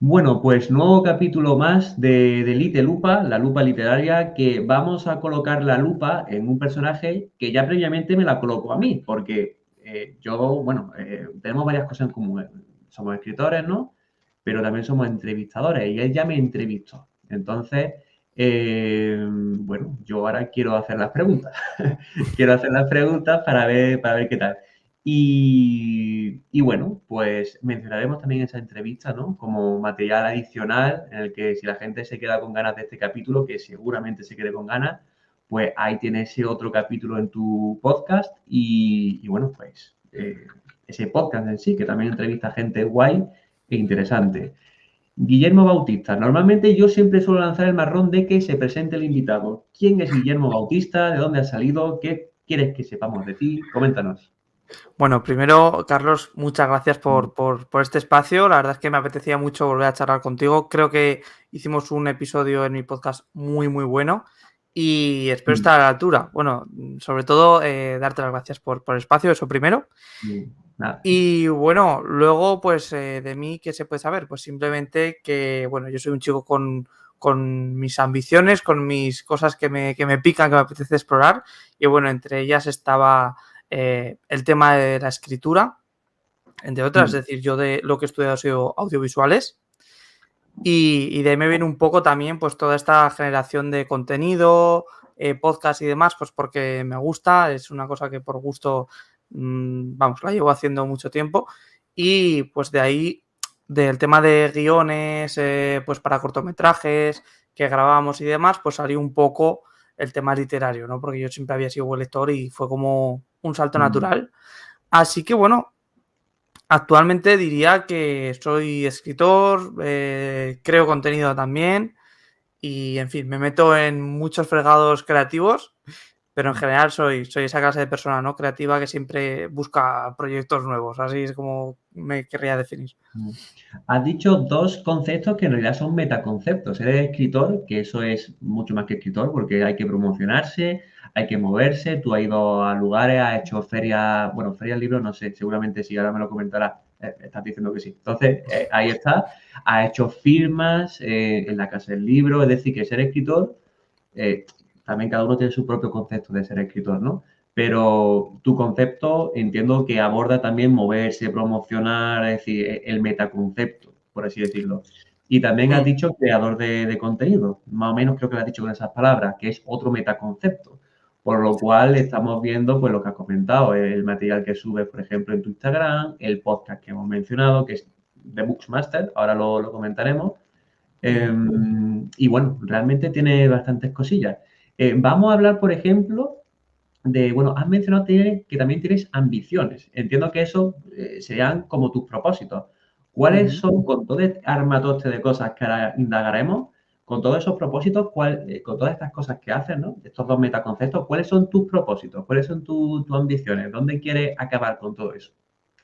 Bueno, pues nuevo capítulo más de Lite Lupa, la lupa literaria, que vamos a colocar la lupa en un personaje que ya previamente me la colocó a mí, porque tenemos varias cosas en común. Somos escritores, ¿no? Pero también somos entrevistadores y él ya me entrevistó. Entonces, yo ahora quiero hacer las preguntas. Quiero hacer las preguntas para ver qué tal. Y bueno, pues mencionaremos también esa entrevista, ¿no? Como material adicional en el que si la gente se queda con ganas de este capítulo, que seguramente se quede con ganas, pues ahí tienes ese otro capítulo en tu podcast y bueno, pues ese podcast en sí, que también entrevista a gente guay e interesante. Guillermo Bautista. Normalmente yo siempre suelo lanzar el marrón de que se presente el invitado. ¿Quién es Guillermo Bautista? ¿De dónde ha salido? ¿Qué quieres que sepamos de ti? Coméntanos. Bueno, primero, Carlos, muchas gracias por este espacio. La verdad es que me apetecía mucho volver a charlar contigo. Creo que hicimos un episodio en mi podcast muy bueno y espero Mm, estar a la altura. Bueno, sobre todo darte las gracias por el espacio, eso primero. Nada. Y bueno, luego, pues de mí, ¿qué se puede saber? Pues simplemente que, bueno, yo soy un chico con mis ambiciones, con mis cosas que me pican, que me apetece explorar. Y bueno, entre ellas estaba el tema de la escritura, entre otras. Mm, Es decir, yo de lo que he estudiado ha sido audiovisuales. Y de ahí me viene un poco también pues toda esta generación de contenido, podcast y demás, pues porque me gusta, es una cosa que por gusto, vamos, la llevo haciendo mucho tiempo. Y pues de ahí, del tema de guiones, pues para cortometrajes que grabamos y demás, pues salió un poco el tema literario, ¿no? Porque yo siempre había sido buen lector y fue como un salto mm. natural. Así que bueno, actualmente diría que soy escritor, creo contenido también y, en fin, me meto en muchos fregados creativos, pero en general soy esa clase de persona, ¿no? Creativa que siempre busca proyectos nuevos, así es como me querría definir. Mm. Has dicho dos conceptos que en realidad son metaconceptos. Eres escritor, que eso es mucho más que escritor, porque hay que promocionarse, hay que moverse. Tú has ido a lugares, has hecho ferias, bueno, ferias libros, no sé, seguramente sí, ahora me lo comentarás. Estás diciendo que sí. Entonces, ahí está. Has hecho firmas en la Casa del Libro, es decir, que ser escritor, eh, también cada uno tiene su propio concepto de ser escritor, ¿no? Pero tu concepto entiendo que aborda también moverse, promocionar, es decir, el metaconcepto, por así decirlo. Y también has Mm. dicho creador de contenido, más o menos creo que lo has dicho con esas palabras, que es otro metaconcepto. Por lo cual estamos viendo pues lo que has comentado, el material que subes, por ejemplo, en tu Instagram, el podcast que hemos mencionado, que es The Booksmaster, ahora lo comentaremos. Mm. Y bueno, realmente tiene bastantes cosillas. Vamos a hablar, por ejemplo, bueno, has mencionado que también tienes ambiciones. Entiendo que eso serían como tus propósitos. ¿Cuáles Ujú. son, con todo este armatoste de cosas que ahora indagaremos, con todos esos propósitos, con todas estas cosas que haces, ¿no? Estos dos metaconceptos, ¿cuáles son tus propósitos? ¿Cuáles son tus ambiciones? ¿Dónde quieres acabar con todo eso?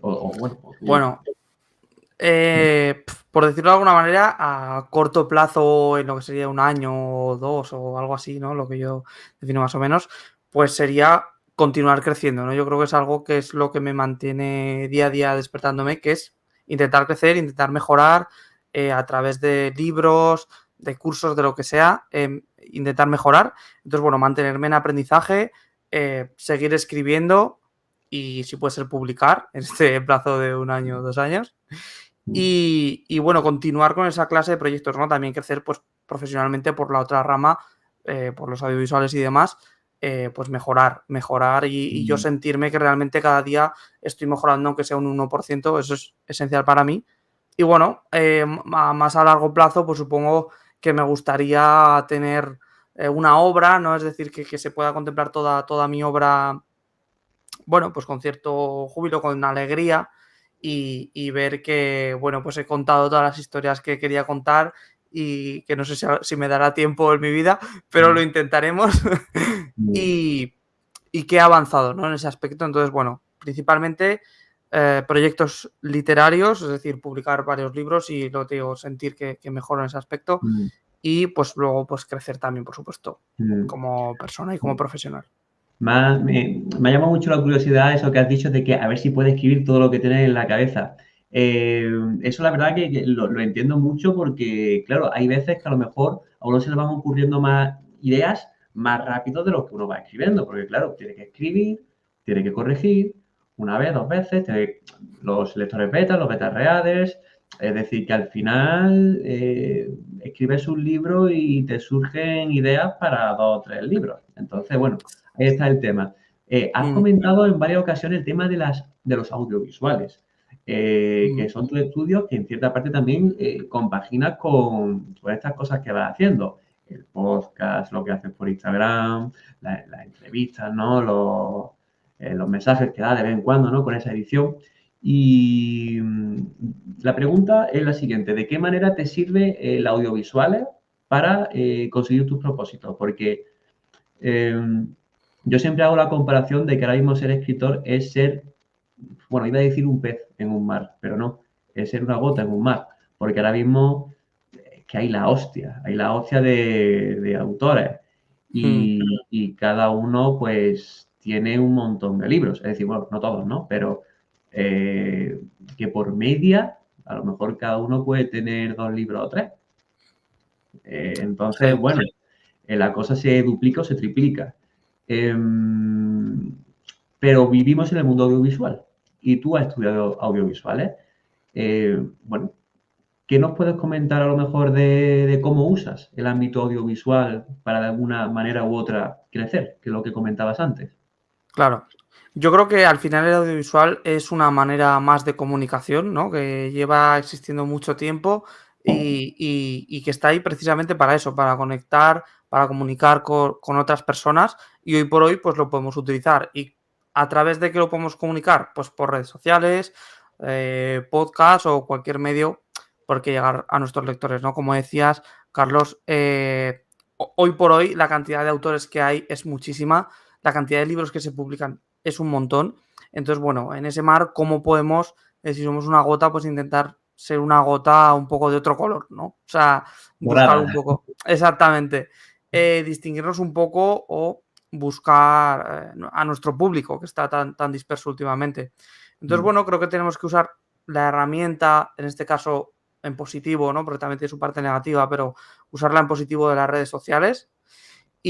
Bueno, Bueno, por decirlo de alguna manera, a corto plazo, en lo que sería un año o dos o algo así, ¿no? Lo que yo defino más o menos, pues sería continuar creciendo, ¿no? Yo creo que es algo que es lo que me mantiene día a día despertándome, que es intentar crecer, intentar mejorar a través de libros, de cursos, de lo que sea, intentar mejorar. Entonces, bueno, mantenerme en aprendizaje, seguir escribiendo y, si puede ser, publicar en este plazo de un año o 2 años. Y bueno, continuar con esa clase de proyectos, ¿no? También crecer pues profesionalmente por la otra rama, por los audiovisuales y demás, pues mejorar y yo sentirme que realmente cada día estoy mejorando, aunque sea un 1%, eso es esencial para mí. Y bueno, más a largo plazo, pues supongo que me gustaría tener una obra, ¿no? Es decir, que se pueda contemplar toda mi obra, bueno, pues con cierto júbilo, con alegría y ver que, bueno, pues he contado todas las historias que quería contar y que no sé si me dará tiempo en mi vida, pero lo intentaremos y, y que he avanzado, ¿no? En ese aspecto. Entonces, bueno, principalmente proyectos literarios, es decir, publicar varios libros y, lo que te digo, sentir que mejoro en ese aspecto y pues luego pues crecer también, por supuesto, como persona y como profesional. Me ha llamado mucho la curiosidad eso que has dicho de que a ver si puedes escribir todo lo que tienes en la cabeza. Eso la verdad que lo entiendo mucho porque, claro, hay veces que a lo mejor a uno se le van ocurriendo más ideas más rápido de lo que uno va escribiendo, porque claro, tiene que escribir, tiene que corregir una vez, dos veces, los lectores beta, los beta readers, es decir, que al final escribes un libro y te surgen ideas para dos o tres libros. Entonces, bueno, ahí está el tema. Has comentado en varias ocasiones el tema de los audiovisuales, que son tus estudios que en cierta parte también compaginas con estas cosas que vas haciendo. El podcast, lo que haces por Instagram, las entrevistas, ¿no? Los mensajes que da de vez en cuando, ¿no? Con esa edición. Y la pregunta es la siguiente: ¿de qué manera te sirve el audiovisual para conseguir tus propósitos? Porque yo siempre hago la comparación de que ahora mismo ser escritor es ser, bueno, iba a decir un pez en un mar, pero no, es ser una gota en un mar, porque ahora mismo es que hay la hostia de autores y cada uno pues tiene un montón de libros, es decir, bueno, no todos, ¿no? Pero que por media, a lo mejor cada uno puede tener 2 libros o 3. Entonces, Sí. bueno, la cosa se duplica o se triplica. Pero vivimos en el mundo audiovisual y tú has estudiado audiovisuales. Bueno, ¿qué nos puedes comentar a lo mejor de cómo usas el ámbito audiovisual para de alguna manera u otra crecer, que es lo que comentabas antes? Claro. Yo creo que al final el audiovisual es una manera más de comunicación, ¿no? Que lleva existiendo mucho tiempo y que está ahí precisamente para eso, para conectar, para comunicar con otras personas y hoy por hoy pues lo podemos utilizar. ¿Y a través de qué lo podemos comunicar? Pues por redes sociales, podcast o cualquier medio por que llegar a nuestros lectores, ¿no? Como decías, Carlos, hoy por hoy la cantidad de autores que hay es muchísima, la cantidad de libros que se publican es un montón. Entonces, bueno, en ese mar, ¿cómo podemos, si somos una gota, pues intentar ser una gota un poco de otro color, ¿no? O sea, buscar Morada. un poco, exactamente, distinguirnos un poco o buscar a nuestro público que está tan disperso últimamente. Entonces, bueno, creo que tenemos que usar la herramienta, en este caso en positivo, ¿no? Porque también tiene su parte negativa, pero usarla en positivo de las redes sociales.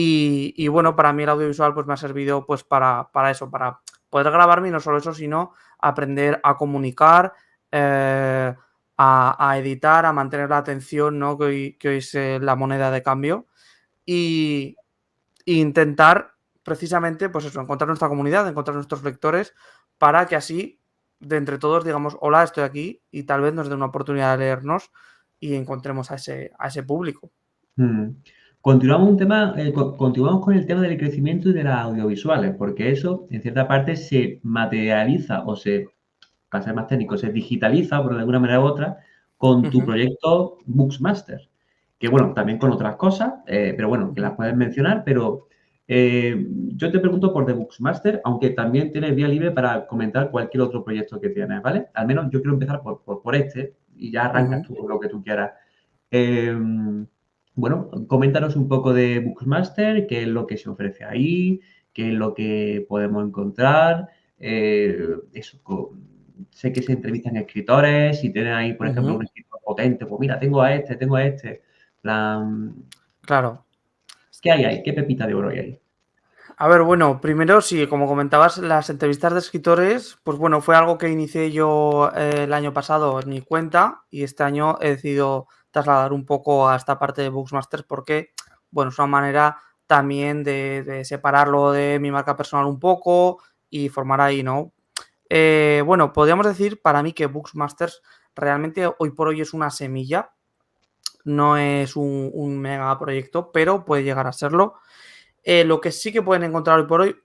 Y bueno, para mí el audiovisual pues me ha servido pues para eso, para poder grabarme y no solo eso, sino aprender a comunicar, a editar, a mantener la atención, ¿no? Que hoy es la moneda de cambio. Y intentar precisamente, pues eso, encontrar nuestra comunidad, encontrar nuestros lectores, para que así, de entre todos, digamos, hola, estoy aquí, y tal vez nos den una oportunidad de leernos y encontremos a ese público. Continuamos con el tema del crecimiento y de las audiovisuales, porque eso, en cierta parte, se materializa o para ser más técnico, se digitaliza, por de alguna manera u otra, con tu proyecto Booksmaster, que bueno, también con otras cosas, pero bueno, que las puedes mencionar, pero yo te pregunto por The Booksmaster, aunque también tienes vía libre para comentar cualquier otro proyecto que tienes, ¿vale? Al menos yo quiero empezar por este y ya arrancas tú con lo que tú quieras. Bueno, coméntanos un poco de Booksmaster, qué es lo que se ofrece ahí, qué es lo que podemos encontrar. Sé que se entrevistan escritores, si tienen ahí, por ejemplo, un escritor potente, pues mira, tengo a este. Plan, Claro. ¿qué hay ahí? ¿Qué pepita de oro hay ahí? A ver, bueno, primero sí, como comentabas, las entrevistas de escritores, pues bueno, fue algo que inicié yo el año pasado en mi cuenta y este año he decidido trasladar un poco a esta parte de Booksmasters porque, bueno, es una manera también de separarlo de mi marca personal un poco y formar ahí, ¿no? Bueno, podríamos decir para mí que Booksmasters realmente hoy por hoy es una semilla, no es un mega proyecto, pero puede llegar a serlo. Lo que sí que pueden encontrar hoy por hoy,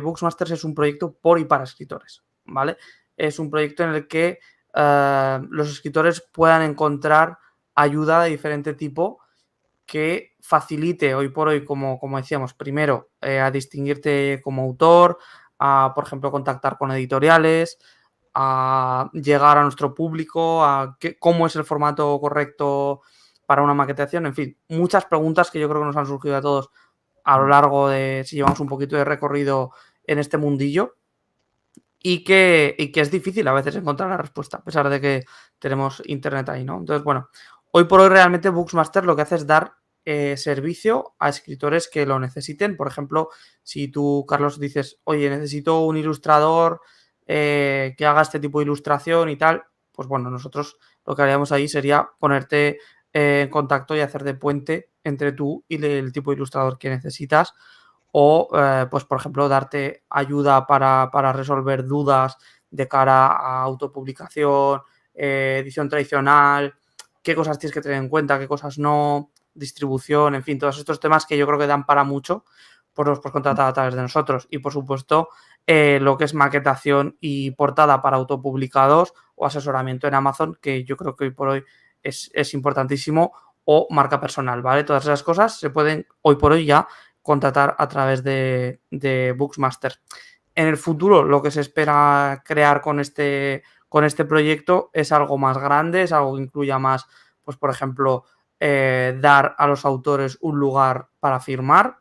Booksmasters es un proyecto por y para escritores, ¿vale? Es un proyecto en el que los escritores puedan encontrar ayuda de diferente tipo que facilite hoy por hoy, como decíamos, primero a distinguirte como autor, a, por ejemplo, contactar con editoriales, a llegar a nuestro público, cómo es el formato correcto para una maquetación, en fin, muchas preguntas que yo creo que nos han surgido a todos a lo largo de, si llevamos un poquito de recorrido en este mundillo. y que es difícil a veces encontrar la respuesta, a pesar de que tenemos internet ahí, ¿no? Entonces, bueno, hoy por hoy realmente Booksmaster lo que hace es dar servicio a escritores que lo necesiten. Por ejemplo, si tú, Carlos, dices, oye, necesito un ilustrador que haga este tipo de ilustración y tal, pues bueno, nosotros lo que haríamos ahí sería ponerte en contacto y hacer de puente entre tú y el tipo de ilustrador que necesitas, o pues por ejemplo darte ayuda para resolver dudas de cara a autopublicación, edición tradicional, qué cosas tienes que tener en cuenta, qué cosas no, distribución, en fin, todos estos temas que yo creo que dan para mucho por los por contratar a través de nosotros. Y por supuesto lo que es maquetación y portada para autopublicados o asesoramiento en Amazon, que yo creo que hoy por hoy es importantísimo, o marca personal, ¿vale? Todas esas cosas se pueden hoy por hoy ya contratar a través de Booksmaster. En el futuro, lo que se espera crear con este proyecto es algo más grande, es algo que incluya más, pues por ejemplo, dar a los autores un lugar para firmar,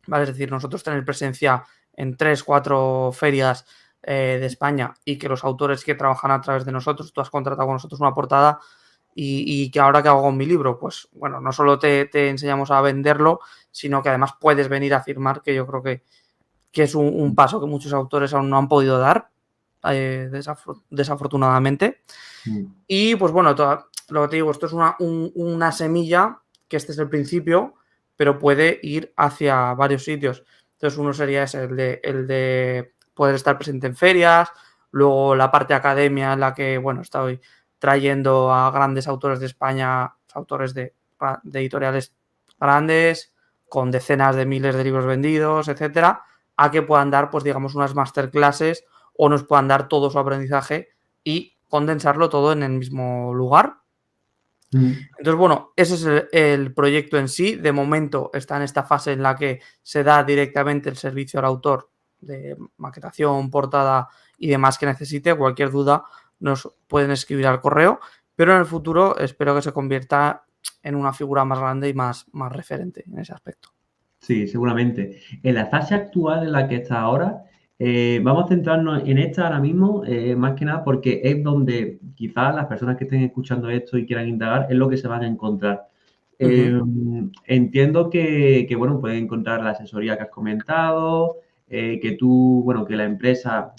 ¿vale? Es decir, nosotros tener presencia en 3, 4 ferias de España y que los autores que trabajan a través de nosotros, tú has contratado con nosotros una portada y que ahora que hago con mi libro, pues bueno, no solo te enseñamos a venderlo, sino que además puedes venir a firmar, que yo creo que es un paso que muchos autores aún no han podido dar, desafortunadamente. Y pues bueno, lo que te digo, esto es una semilla, que este es el principio, pero puede ir hacia varios sitios. Entonces uno sería ese, el de poder estar presente en ferias, luego la parte academia en la que, bueno, estoy trayendo a grandes autores de España, autores de editoriales grandes, con decenas de miles de libros vendidos, etcétera, a que puedan dar, pues digamos, unas masterclasses o nos puedan dar todo su aprendizaje y condensarlo todo en el mismo lugar. Entonces, bueno, ese es el proyecto en sí. De momento está en esta fase en la que se da directamente el servicio al autor de maquetación, portada y demás que necesite. Cualquier duda nos pueden escribir al correo, pero en el futuro espero que se convierta en una figura más grande y más referente en ese aspecto. Sí, seguramente. En la fase actual en la que está ahora, vamos a centrarnos en esta ahora mismo, más que nada porque es donde quizás las personas que estén escuchando esto y quieran indagar es lo que se van a encontrar. Entiendo que, bueno, pueden encontrar la asesoría que has comentado, que tú, bueno, que la empresa,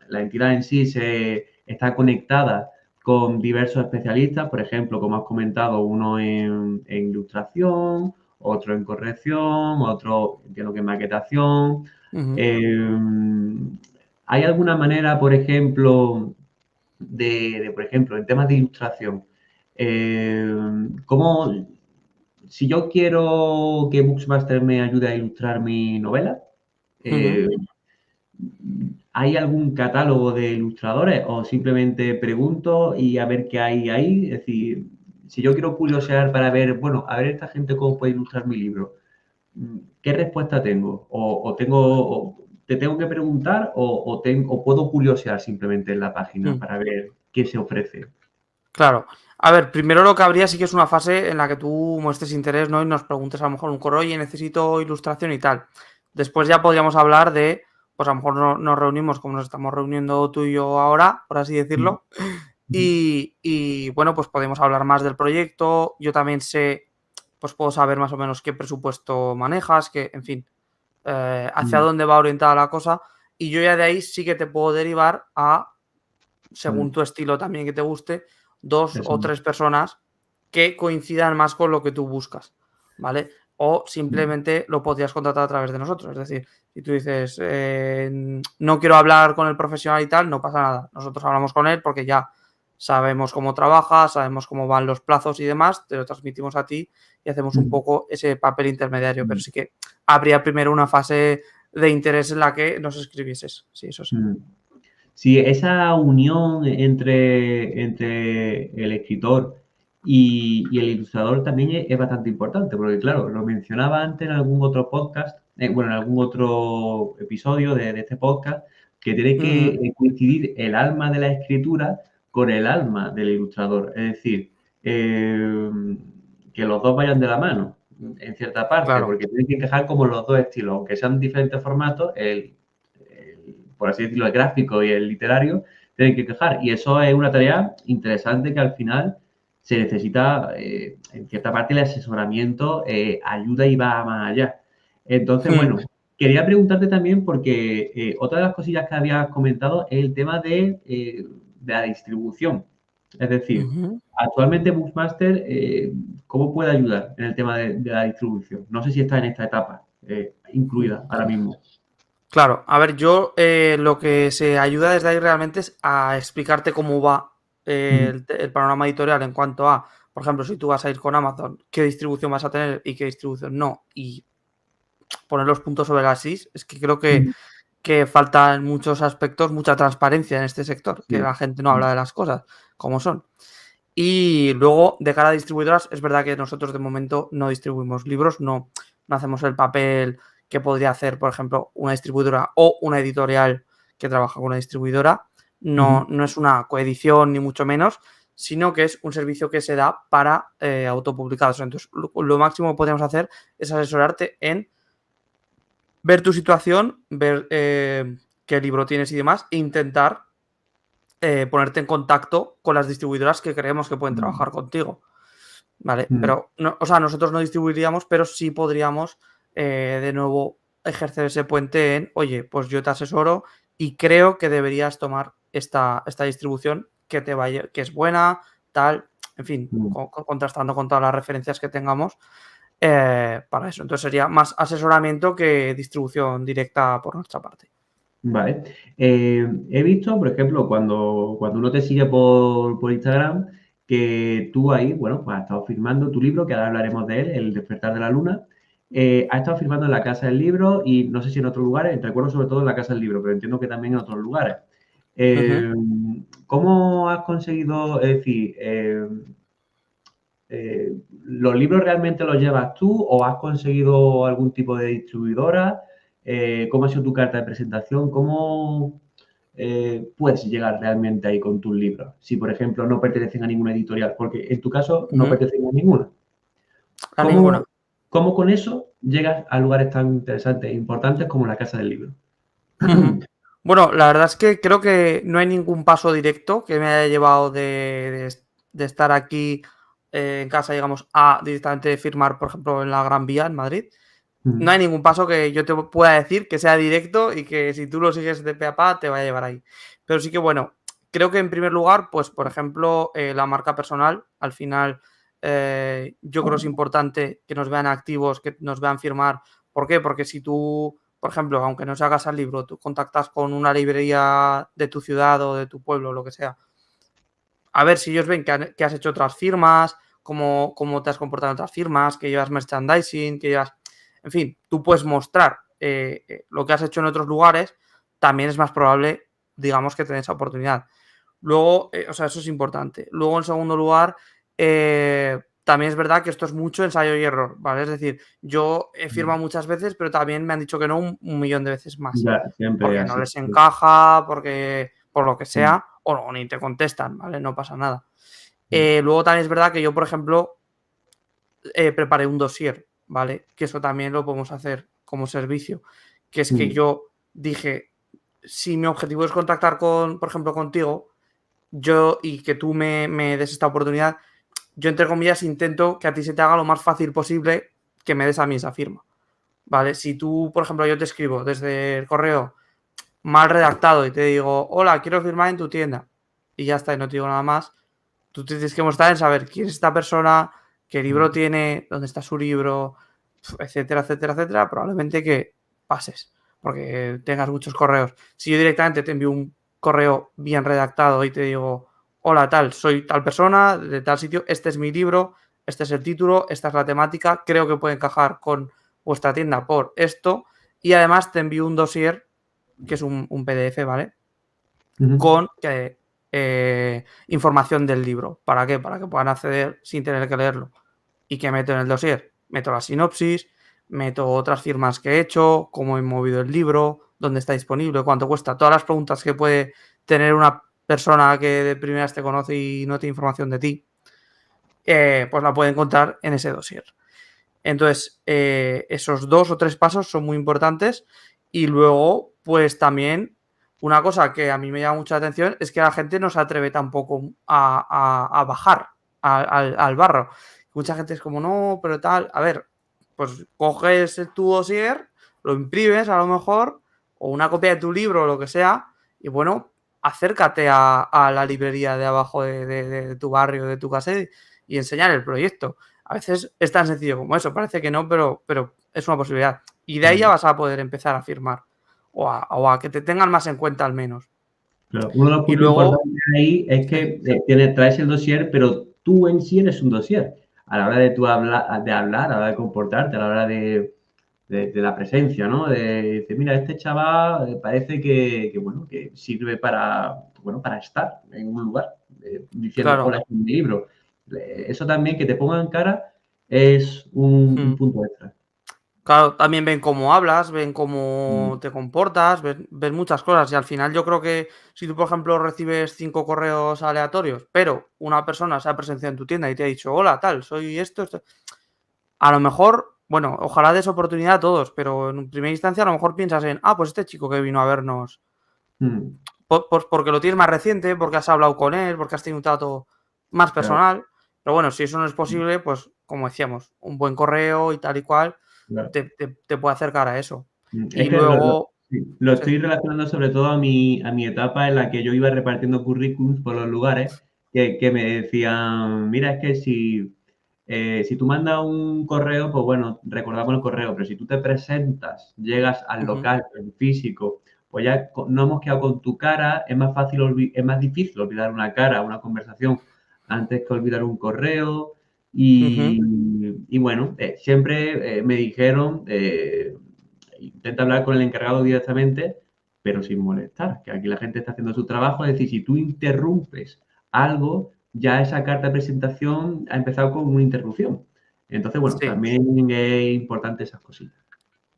la entidad en sí se está conectada con diversos especialistas, por ejemplo, como has comentado, uno en ilustración, otro en corrección, otro entiendo que en maquetación. ¿Hay alguna manera, por ejemplo, por ejemplo, en temas de ilustración, cómo, si yo quiero que Booksmaster me ayude a ilustrar mi novela, ¿hay algún catálogo de ilustradores o simplemente pregunto y a ver qué hay ahí? Es decir, si yo quiero curiosear para ver, bueno, a ver esta gente cómo puede ilustrar mi libro, ¿qué respuesta tengo? ¿Te tengo que preguntar o puedo curiosear simplemente en la página para ver qué se ofrece? Claro. A ver, primero lo que habría sí que es una fase en la que tú muestres interés, ¿no? Y nos preguntes a lo mejor un correo, oye, necesito ilustración y tal. Después ya podríamos hablar de, pues a lo mejor nos reunimos como nos estamos reuniendo tú y yo ahora, por así decirlo. Y bueno, pues podemos hablar más del proyecto. Yo también sé, pues puedo saber más o menos qué presupuesto manejas, que, en fin, hacia dónde va orientada la cosa. Y yo ya de ahí sí que te puedo derivar a, según tu estilo también que te guste, 2 o 3 personas que coincidan más con lo que tú buscas, ¿vale? O simplemente lo podrías contratar a través de nosotros. Es decir, si tú dices, no quiero hablar con el profesional y tal, no pasa nada. Nosotros hablamos con él porque ya sabemos cómo trabaja, sabemos cómo van los plazos y demás, te lo transmitimos a ti y hacemos un poco ese papel intermediario. Pero sí que habría primero una fase de interés en la que nos escribieses. Sí, eso sí. Sí, esa unión entre el escritor y el ilustrador también es bastante importante, porque claro, lo mencionaba antes en algún otro podcast, bueno, en algún otro episodio de este podcast, que tiene que coincidir el alma de la escritura con el alma del ilustrador. Es decir, que los dos vayan de la mano, en cierta parte, Claro. porque tienen que encajar como los dos estilos, aunque sean diferentes formatos, por así decirlo, el gráfico y el literario, tienen que quejar. Y eso es una tarea interesante que al final se necesita, en cierta parte, el asesoramiento ayuda y va más allá. Entonces, bueno, quería preguntarte también porque otra de las cosillas que habías comentado es el tema de la distribución. Es decir, actualmente Bookmaster, ¿cómo puede ayudar en el tema de la distribución? No sé si está en esta etapa incluida ahora mismo. Claro, a ver, yo lo que se ayuda desde ahí realmente es a explicarte cómo va el panorama editorial en cuanto a, por ejemplo, si tú vas a ir con Amazon, qué distribución vas a tener y qué distribución no, y poner los puntos sobre las is. Es que creo que falta en muchos aspectos mucha transparencia en este sector, que Sí. la gente no habla de las cosas como son. Y luego, de cara a distribuidoras, es verdad que nosotros de momento no distribuimos libros, no hacemos el papel que podría hacer, por ejemplo, una distribuidora o una editorial que trabaja con una distribuidora. No es una coedición ni mucho menos, sino que es un servicio que se da para autopublicados. Entonces, lo máximo que podemos hacer es asesorarte en ver tu situación, ver qué libro tienes y demás, e intentar ponerte en contacto con las distribuidoras que creemos que pueden trabajar contigo. ¿Vale? Pero, no, o sea, nosotros no distribuiríamos, pero sí podríamos de nuevo ejercer ese puente en, oye, pues yo te asesoro y creo que deberías tomar esta distribución que te vaya, que es buena, tal, en fin, contrastando con todas las referencias que tengamos para eso. Entonces sería más asesoramiento que distribución directa por nuestra parte. Vale. He visto, por ejemplo, cuando uno te sigue por Instagram, que tú ahí, bueno, pues has estado firmando tu libro, que ahora hablaremos de él, El despertar de la luna. Has estado firmando en la Casa del Libro y no sé si en otros lugares, recuerdo sobre todo en la Casa del Libro, pero entiendo que también en otros lugares. ¿Cómo has conseguido, es decir, los libros realmente los llevas tú o has conseguido algún tipo de distribuidora? ¿Cómo ha sido tu carta de presentación? ¿Cómo puedes llegar realmente ahí con tus libros? Si, por ejemplo, no pertenecen a ninguna editorial, porque en tu caso no pertenecen a ninguna. A ninguna. ¿Cómo con eso llegas a lugares tan interesantes e importantes como la Casa del Libro? Bueno, la verdad es que creo que no hay ningún paso directo que me haya llevado de estar aquí en casa, digamos, a directamente firmar, por ejemplo, en la Gran Vía, en Madrid. No hay ningún paso que yo te pueda decir que sea directo y que si tú lo sigues de pe a pa te va a llevar ahí. Pero sí que, bueno, creo que en primer lugar, pues, por ejemplo, la marca personal, al final, yo creo que es importante que nos vean activos, que nos vean firmar. ¿Por qué? Porque si tú, por ejemplo, aunque no se hagas al libro, tú contactas con una librería de tu ciudad o de tu pueblo, lo que sea, a ver si ellos ven que has hecho otras firmas, cómo te has comportado en otras firmas, que llevas merchandising, que llevas... En fin, tú puedes mostrar lo que has hecho en otros lugares, también es más probable, digamos, que tenés esa oportunidad. Luego, o sea, eso es importante. Luego, en segundo lugar, también es verdad que esto es mucho ensayo y error, ¿vale? Es decir, yo he firmado muchas veces, pero también me han dicho que no un millón de veces más. Ya, siempre Porque no así. les encaja, porque por lo que sea, o ni te contestan, ¿vale? No pasa nada. Luego también es verdad que yo, por ejemplo, preparé un dossier, ¿vale? Que eso también lo podemos hacer como servicio. Que es que yo dije, si mi objetivo es contactar con, por ejemplo, contigo, yo y que tú me des esta oportunidad, yo entre comillas intento que a ti se te haga lo más fácil posible que me des a mí esa firma, ¿vale? Si tú, por ejemplo, yo te escribo desde el correo mal redactado y te digo, hola, quiero firmar en tu tienda y ya está, y no te digo nada más, tú tienes que mostrar en saber quién es esta persona, qué libro tiene, dónde está su libro, etcétera, etcétera, etcétera, probablemente que pases, porque tengas muchos correos. Si yo directamente te envío un correo bien redactado y te digo, hola, tal, soy tal persona, de tal sitio, este es mi libro, este es el título, esta es la temática, creo que puede encajar con vuestra tienda por esto, y además te envío un dossier, que es un PDF, ¿vale? Con información del libro. ¿Para qué? Para que puedan acceder sin tener que leerlo. ¿Y qué meto en el dossier? Meto la sinopsis, meto otras firmas que he hecho, cómo he movido el libro, dónde está disponible, cuánto cuesta, todas las preguntas que puede tener una persona que de primeras te conoce y no tiene información de ti, pues la puede encontrar en ese dossier. Entonces, esos 2 o 3 pasos son muy importantes y luego, pues también una cosa que a mí me llama mucha atención es que la gente no se atreve tampoco a bajar al barro. Mucha gente es como, no, pero tal. A ver, pues coges tu dossier, lo imprimes a lo mejor, o una copia de tu libro o lo que sea, y bueno, acércate a la librería de abajo de tu barrio, de tu casa y enseñar el proyecto. A veces es tan sencillo como eso, parece que no, pero es una posibilidad. Y de ahí ya vas a poder empezar a firmar o a que te tengan más en cuenta al menos. Claro, uno de los Y puntos luego, importantes ahí es sí, que traes el dossier, pero tú en sí eres un dossier. A la hora de tú hablar, a la hora de comportarte, a la hora de la presencia, ¿no? De decir, mira, este chaval parece bueno, que sirve bueno, para estar en un lugar, diciendo, hola, claro. este es mi libro. Eso también, que te pongan cara, es un Mm. punto extra. Claro, también ven cómo hablas, ven Mm, cómo te comportas, ven muchas cosas. Y al final yo creo que si tú, por ejemplo, recibes 5 correos aleatorios, pero una persona se ha presentado en tu tienda y te ha dicho, hola, tal, soy esto, a lo mejor, bueno, ojalá des oportunidad a todos, pero en primera instancia a lo mejor piensas en, pues este chico que vino a vernos, mm, porque lo tienes más reciente, porque has hablado con él, porque has tenido un trato más claro, personal. Pero bueno, si eso no es posible, pues como decíamos, un buen correo y tal y cual claro. te puede acercar a eso. Es Y que luego, sí, lo sí, estoy relacionando sobre todo a mi etapa en la que yo iba repartiendo currículums por los lugares que me decían, mira, es que si tú mandas un correo, pues bueno, recordamos el correo, pero si tú te presentas, llegas al ujú, local en físico, pues ya no hemos quedado con tu cara, es más difícil olvidar una cara, una conversación, antes que olvidar un correo. ujú. Y bueno, siempre me dijeron, intenta hablar con el encargado directamente, pero sin molestar, que aquí la gente está haciendo su trabajo, es decir, si tú interrumpes algo, ya esa carta de presentación ha empezado con una interrupción. Entonces, bueno, Sí, también es importante esas cositas.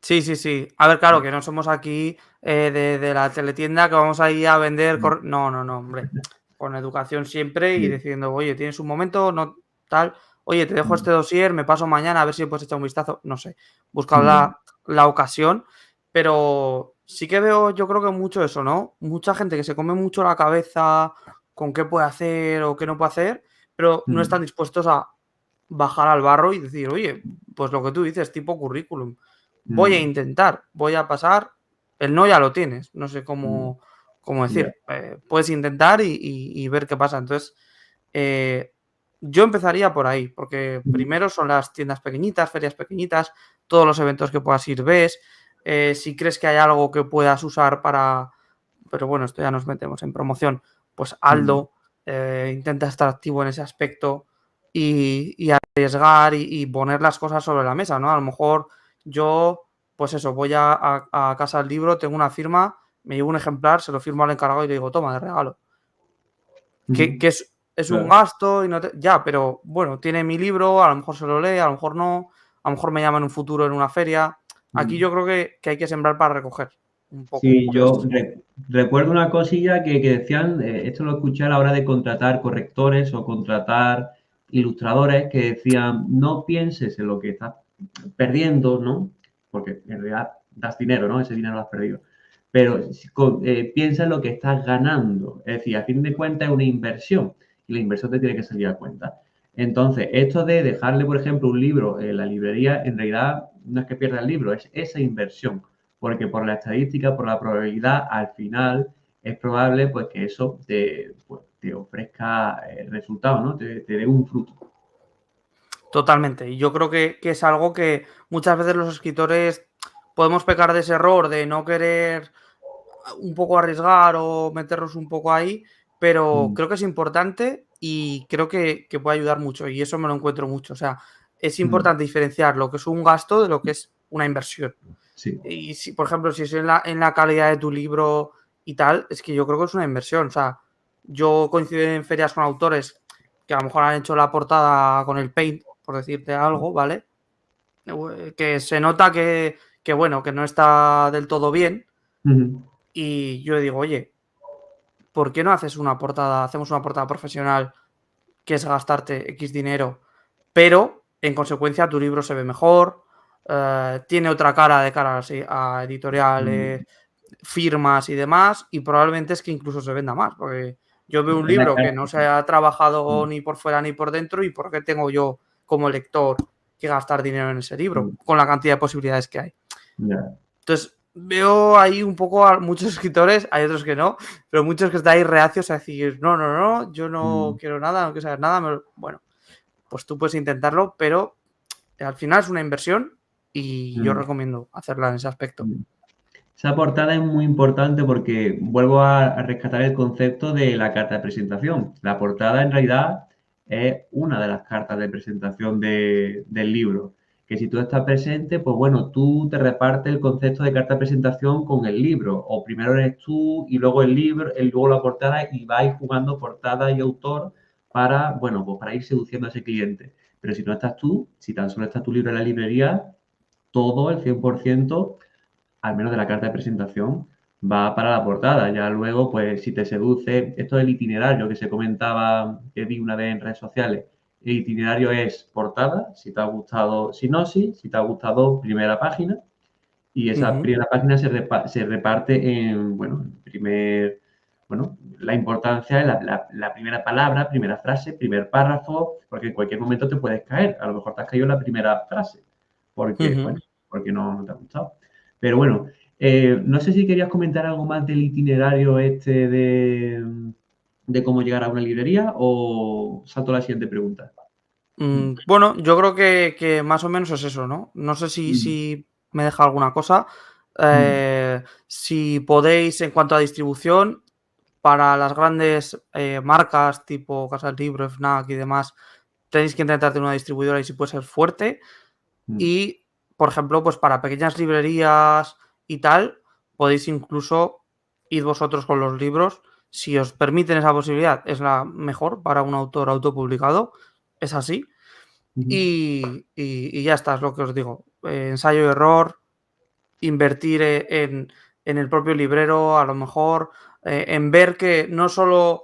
sí, sí, sí. A ver, claro, que no somos aquí de la teletienda que vamos a ir a vender. No, no, no, hombre. Con educación siempre y Sí, diciendo, oye, tienes un momento, no tal. Oye, te dejo mm, este dossier, me paso mañana a ver si puedes echar un vistazo. No sé, buscar mm, la ocasión. Pero sí que veo, yo creo que mucho eso, ¿no? Mucha gente que se come mucho la cabeza con qué puede hacer o qué no puede hacer, pero no mm, están dispuestos a bajar al barro y decir, oye, pues lo que tú dices, tipo currículum. Voy a mm, intentar, voy a pasar. El no ya lo tienes, no sé mm, cómo ya, decir. Puedes intentar y ver qué pasa. Entonces, eh, yo empezaría por ahí, porque mm, primero son las tiendas pequeñitas, ferias pequeñitas, todos los eventos que puedas ir ves. Si crees que hay algo que puedas usar para. Pero bueno, esto ya nos metemos en promoción. Pues mm, hazlo, intenta estar activo en ese aspecto y arriesgar y poner las cosas sobre la mesa, ¿no? A lo mejor yo, pues eso, voy a casa del libro, tengo una firma, me llevo un ejemplar, se lo firmo al encargado y le digo, toma, de regalo. Que mm, es un claro. gasto y no te. Ya, pero bueno, tiene mi libro, a lo mejor se lo lee, a lo mejor no, a lo mejor me llama en un futuro en una feria. Aquí Mm. yo creo que hay que sembrar para recoger. Un poco, Sí, pues. yo recuerdo una cosilla que decían, esto lo escuché a la hora de contratar correctores o contratar ilustradores, que decían, no pienses en lo que estás perdiendo, ¿no? Porque en realidad das dinero, ¿no? Ese dinero lo has perdido. Pero piensa en lo que estás ganando. Es decir, a fin de cuentas es una inversión y la inversión te tiene que salir a cuenta. Entonces, esto de dejarle, por ejemplo, un libro en la librería, en realidad no es que pierda el libro, es esa inversión porque por la estadística, por la probabilidad, al final es probable pues que eso te ofrezca resultados, ¿no? Te dé un fruto. Totalmente. Y yo creo que es algo que muchas veces los escritores podemos pecar de ese error de no querer un poco arriesgar o meternos un poco ahí, pero Mm, creo que es importante y creo que puede ayudar mucho y eso me lo encuentro mucho. O sea, es mm, importante diferenciar lo que es un gasto de lo que es una inversión. sí. Y si, por ejemplo, si es en la calidad de tu libro y tal, es que yo creo que es una inversión. O sea, yo coincido en ferias con autores que a lo mejor han hecho la portada con el paint, por decirte algo, ¿vale? Que se nota bueno, que no está del todo bien. Ujú, Y yo le digo, oye, ¿por qué no hacemos una portada profesional que es gastarte X dinero, pero en consecuencia tu libro se ve mejor, tiene otra cara de cara a mm, editoriales, firmas y demás, y probablemente es que incluso se venda más, porque yo veo un Es la libro que carta. no se ha trabajado ni por fuera ni por dentro, y ¿por qué tengo yo como lector que gastar dinero en ese libro con la cantidad de posibilidades que hay? Ya. Entonces, veo ahí un poco a muchos escritores, hay otros que no, pero muchos que están ahí reacios a decir, no, yo no quiero nada, no quiero saber nada. Bueno, pues tú puedes intentarlo, pero al final es una inversión y yo recomiendo hacerla en ese aspecto. Esa portada es muy importante porque vuelvo a rescatar el concepto de la carta de presentación. La portada en realidad es una de las cartas de presentación del libro. Que si tú estás presente, pues bueno, tú te repartes el concepto de carta de presentación con el libro. O primero eres tú y luego el libro, y luego la portada y vais jugando portada y autor para, bueno, pues para ir seduciendo a ese cliente. Pero si no estás tú, si tan solo está tu libro en la librería, todo, el 100%, al menos de la carta de presentación, va para la portada. Ya luego, pues si te seduce, esto del itinerario que se comentaba, que vi una vez en redes sociales, el itinerario es portada, si te ha gustado sinopsis, si te ha gustado primera página, y esa primera página se reparte en, bueno, la importancia es la primera palabra, primera frase, primer párrafo, porque en cualquier momento te puedes caer. A lo mejor te has caído en la primera frase, porque, bueno, porque no te ha gustado. Pero bueno, no sé si querías comentar algo más del itinerario este de cómo llegar a una librería o salto a la siguiente pregunta. Bueno, yo creo que más o menos es eso, ¿no? No sé si me deja alguna cosa. Si podéis, en cuanto a distribución, para las grandes marcas tipo Casa del Libro, Fnac y demás, tenéis que intentar tener una distribuidora y si puede ser fuerte. Y, por ejemplo, pues para pequeñas librerías y tal, podéis incluso ir vosotros con los libros. Si os permiten esa posibilidad, es la mejor para un autor autopublicado. Es así. Y ya está, es lo que os digo. Ensayo y error, invertir en el propio librero, a lo mejor, en ver que no solo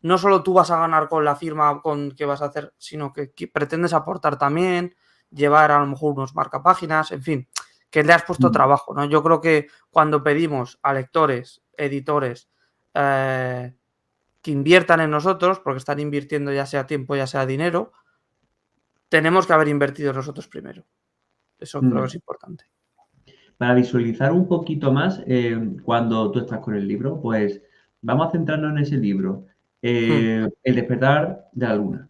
tú vas a ganar con la firma con que vas a hacer, sino que pretendes aportar también, llevar a lo mejor unos marcapáginas, en fin, que le has puesto trabajo, ¿no? Yo creo que cuando pedimos a lectores, editores, que inviertan en nosotros, porque están invirtiendo ya sea tiempo, ya sea dinero, tenemos que haber invertido nosotros primero. Eso creo que es importante. Para visualizar un poquito más, cuando tú estás con el libro, pues vamos a centrarnos en ese libro. El despertar de la luna.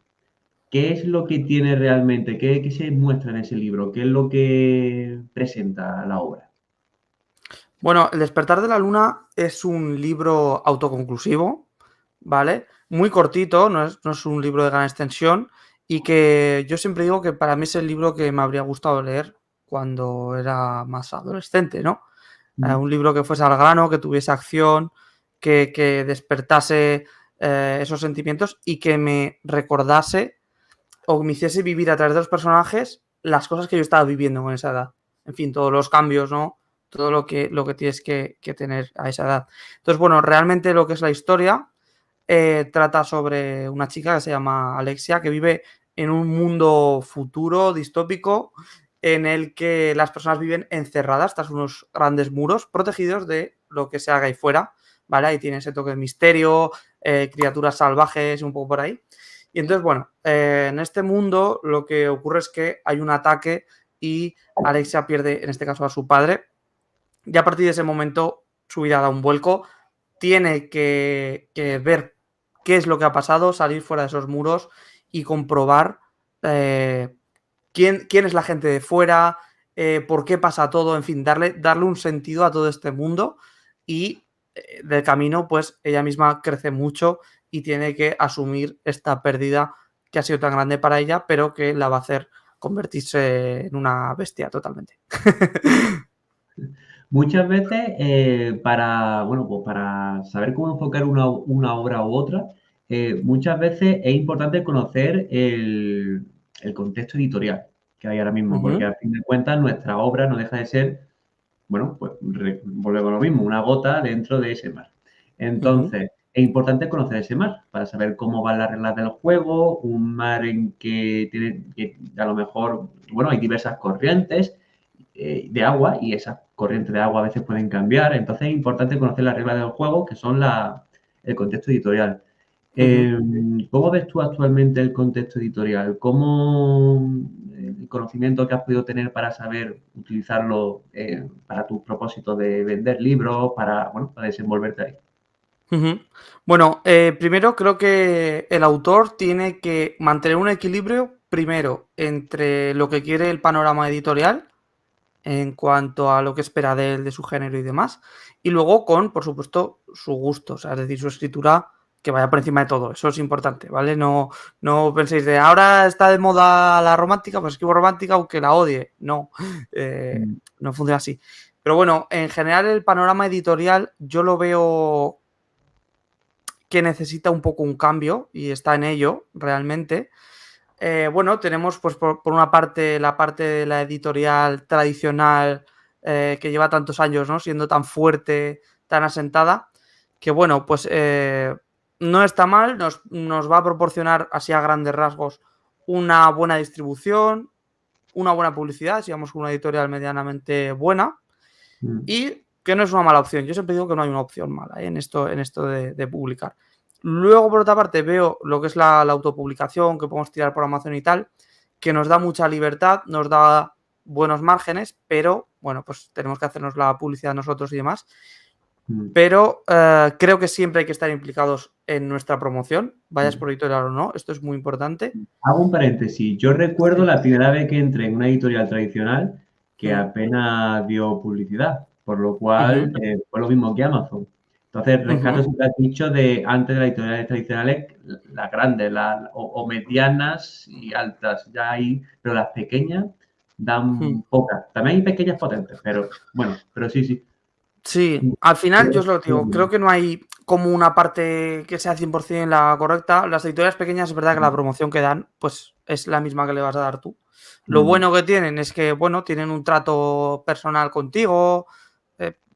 ¿Qué es lo que tiene realmente? ¿Qué se muestra en ese libro? ¿Qué es lo que presenta la obra? Bueno, El despertar de la luna es un libro autoconclusivo, ¿vale? Muy cortito, no es un libro de gran extensión y que yo siempre digo que para mí es el libro que me habría gustado leer cuando era más adolescente, ¿no? Un libro que fuese al grano, que tuviese acción, que despertase esos sentimientos y que me recordase o me hiciese vivir a través de los personajes las cosas que yo estaba viviendo con esa edad. En fin, todos los cambios, ¿no? Todo lo que tienes que tener a esa edad. Entonces, bueno, realmente lo que es la historia trata sobre una chica que se llama Alexia, que vive en un mundo futuro, distópico, en el que las personas viven encerradas tras unos grandes muros, protegidos de lo que se haga ahí fuera, ¿vale? Ahí tiene ese toque de misterio, criaturas salvajes, un poco por ahí. Y entonces, bueno, en este mundo lo que ocurre es que hay un ataque y Alexia pierde, en este caso, a su padre. Y a partir de ese momento su vida da un vuelco. Tiene que ver qué es lo que ha pasado, salir fuera de esos muros y comprobar quién es la gente de fuera, por qué pasa todo, en fin, darle un sentido a todo este mundo y del camino pues ella misma crece mucho y tiene que asumir esta pérdida que ha sido tan grande para ella, pero que la va a hacer convertirse en una bestia totalmente. Muchas veces, bueno, pues para saber cómo enfocar una obra u otra, muchas veces es importante conocer el contexto editorial que hay ahora mismo, porque a fin de cuentas nuestra obra no deja de ser, bueno, pues volvemos a lo mismo, una gota dentro de ese mar. Entonces, es importante conocer ese mar para saber cómo van las reglas del juego, un mar en que a lo mejor, bueno, hay diversas corrientes de agua y esas corrientes de agua a veces pueden cambiar. Entonces es importante conocer las reglas del juego, que son el contexto editorial. ¿Cómo ves tú actualmente el contexto editorial? ¿Cómo el conocimiento que has podido tener para saber utilizarlo para tus propósitos de vender libros, para desenvolverte ahí? Bueno, primero creo que el autor tiene que mantener un equilibrio, primero, entre lo que quiere el panorama editorial, en cuanto a lo que espera de él, de su género y demás, y luego con, por supuesto, su gusto, o sea, es decir, su escritura que vaya por encima de todo, eso es importante, ¿vale? No penséis de ahora está de moda la romántica, pues escribo romántica aunque la odie, no, no funciona así. Pero bueno, en general el panorama editorial yo lo veo que necesita un poco un cambio y está en ello realmente. Bueno, tenemos pues por una parte la parte de la editorial tradicional que lleva tantos años, ¿no? Siendo tan fuerte, tan asentada, que bueno, pues no está mal, nos va a proporcionar así a grandes rasgos una buena distribución, una buena publicidad, digamos una editorial medianamente buena y que no es una mala opción. Yo siempre digo que no hay una opción mala en esto de publicar. Luego, por otra parte, veo lo que es la autopublicación, que podemos tirar por Amazon y tal, que nos da mucha libertad, nos da buenos márgenes, pero bueno, pues tenemos que hacernos la publicidad nosotros y demás. Pero creo que siempre hay que estar implicados en nuestra promoción, vayas por editorial o no, esto es muy importante. Hago un paréntesis. Yo recuerdo la primera vez que entré en una editorial tradicional que apenas dio publicidad, por lo cual fue lo mismo que Amazon. Entonces, rescato eso que has dicho de antes de las editoriales tradicionales, las grandes, o medianas y altas, ya hay, pero las pequeñas dan pocas. También hay pequeñas potentes, pero bueno, pero sí. Sí, al final yo os lo digo, creo que no hay como una parte que sea 100% la correcta. Las editoriales pequeñas es verdad que la promoción que dan pues es la misma que le vas a dar tú. Lo bueno que tienen es que, bueno, tienen un trato personal contigo,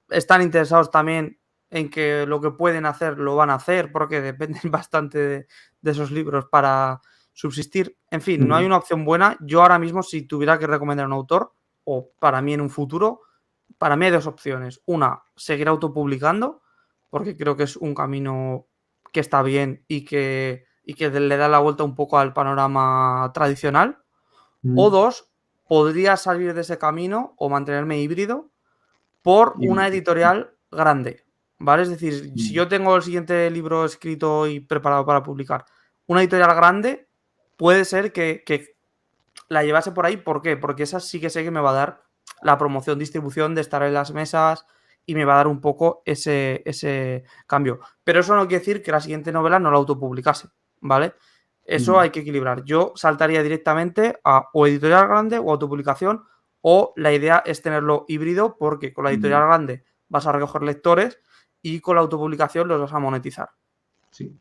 están interesados también en que lo que pueden hacer lo van a hacer porque dependen bastante de esos libros para subsistir. En fin, no hay una opción buena. Yo ahora mismo, si tuviera que recomendar a un autor, o para mí en un futuro, para mí hay dos opciones. Una, seguir autopublicando, porque creo que es un camino que está bien y que le da la vuelta un poco al panorama tradicional. O dos, podría salir de ese camino o mantenerme híbrido por una editorial grande, ¿vale? Es decir, si yo tengo el siguiente libro escrito y preparado para publicar, una editorial grande, puede ser que la llevase por ahí. ¿Por qué? Porque esa sí que sé que me va a dar la promoción, distribución de estar en las mesas y me va a dar un poco ese cambio. Pero eso no quiere decir que la siguiente novela no la autopublicase, ¿vale? Eso hay que equilibrar. Yo saltaría directamente a o editorial grande o autopublicación, o la idea es tenerlo híbrido porque con la editorial grande vas a recoger lectores y con la autopublicación los vas a monetizar. Sí.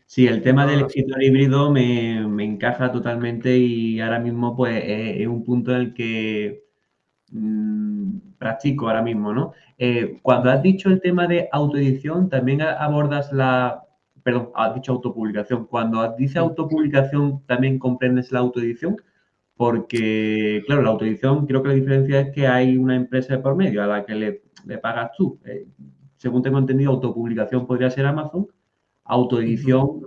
Sí, el tema del escritor híbrido me encaja totalmente y ahora mismo pues es un punto en el que practico ahora mismo, ¿no? Cuando has dicho el tema de autoedición, también abordas perdón, has dicho autopublicación. Cuando dices autopublicación, ¿también comprendes la autoedición? Porque, claro, la autoedición, creo que la diferencia es que hay una empresa de por medio a la que le pagas tú. Según tengo entendido, autopublicación podría ser Amazon, autoedición,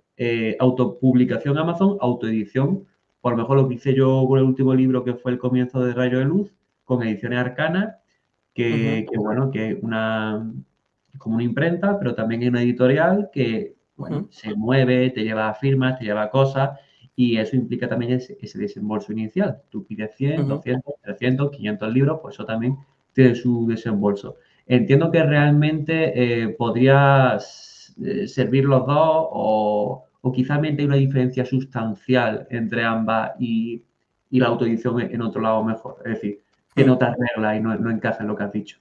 autopublicación Amazon, autoedición, por lo mejor lo que hice yo con el último libro que fue El comienzo de Rayo de Luz, con Ediciones Arcanas, que bueno, que es como una imprenta, pero también es una editorial que, bueno, se mueve, te lleva firmas, te lleva cosas, y eso implica también ese desembolso inicial. Tú pides 100, 200, 300, 500 libros, pues eso también tiene su desembolso. Entiendo que realmente podrías servir los dos o quizá hay una diferencia sustancial entre ambas y la autoedición en otro lado mejor. Es decir, tiene otras reglas y no encaja en lo que has dicho.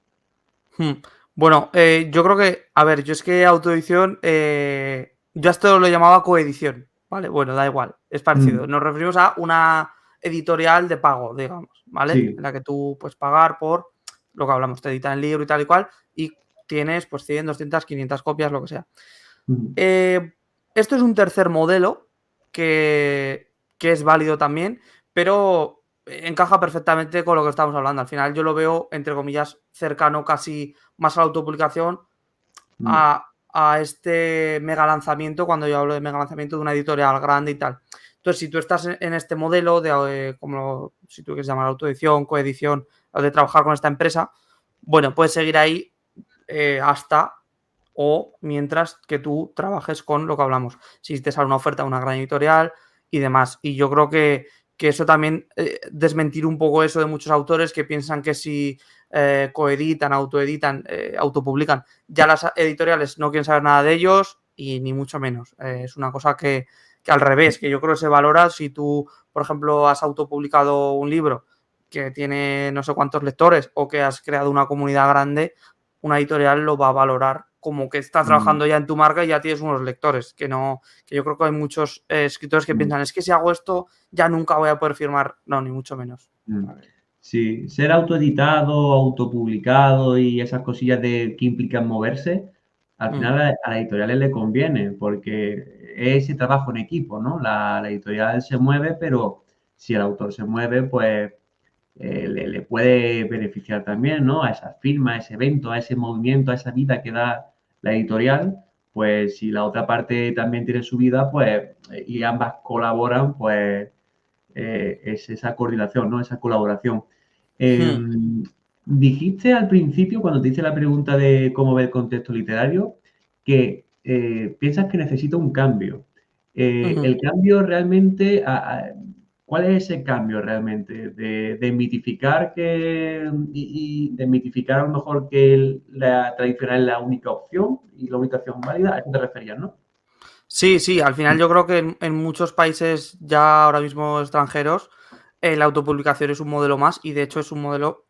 Bueno, yo creo que, a ver, yo es que autoedición, yo esto lo llamaba coedición, ¿vale? Bueno, da igual, es parecido. Nos referimos a una editorial de pago, digamos, ¿vale? Sí. En la que tú puedes pagar por lo que hablamos, te editan el libro y tal y cual, y tienes pues 100, 200, 500 copias, lo que sea. Esto es un tercer modelo que es válido también, pero encaja perfectamente con lo que estamos hablando. Al final yo lo veo, entre comillas, cercano casi más a la autopublicación, a este mega lanzamiento, cuando yo hablo de mega lanzamiento de una editorial grande y tal. Entonces, si tú estás en este modelo de, como si tú quieres llamar autoedición, coedición, o de trabajar con esta empresa, bueno, puedes seguir ahí hasta o mientras que tú trabajes con lo que hablamos. Si te sale una oferta de una gran editorial y demás. Y yo creo que eso también, desmentir un poco eso de muchos autores que piensan que si coeditan, autoeditan, autopublican, ya las editoriales no quieren saber nada de ellos y ni mucho menos. Es una cosa que al revés, que yo creo que se valora si tú, por ejemplo, has autopublicado un libro que tiene no sé cuántos lectores o que has creado una comunidad grande, una editorial lo va a valorar como que estás trabajando ya en tu marca y ya tienes unos lectores, que yo creo que hay muchos escritores que piensan, es que si hago esto ya nunca voy a poder firmar. No, ni mucho menos. Sí, ser autoeditado, autopublicado y esas cosillas que implican moverse, al final a las editoriales le conviene porque es ese trabajo en equipo, ¿no? La editorial se mueve, pero si el autor se mueve, pues le puede beneficiar también, ¿no? A esa firma, a ese evento, a ese movimiento, a esa vida que da la editorial, pues si la otra parte también tiene su vida, pues y ambas colaboran, pues es esa coordinación, ¿no? Esa colaboración. Dijiste al principio, cuando te hice la pregunta de cómo ver el contexto literario, que piensas que necesita un cambio. El cambio realmente, ¿cuál es ese cambio realmente? De mitificar y de mitificar a lo mejor que la tradicional es la única opción y la única opción válida, ¿a qué te referías, no? Sí, al final yo creo que en muchos países ya ahora mismo extranjeros la autopublicación es un modelo más y de hecho es un modelo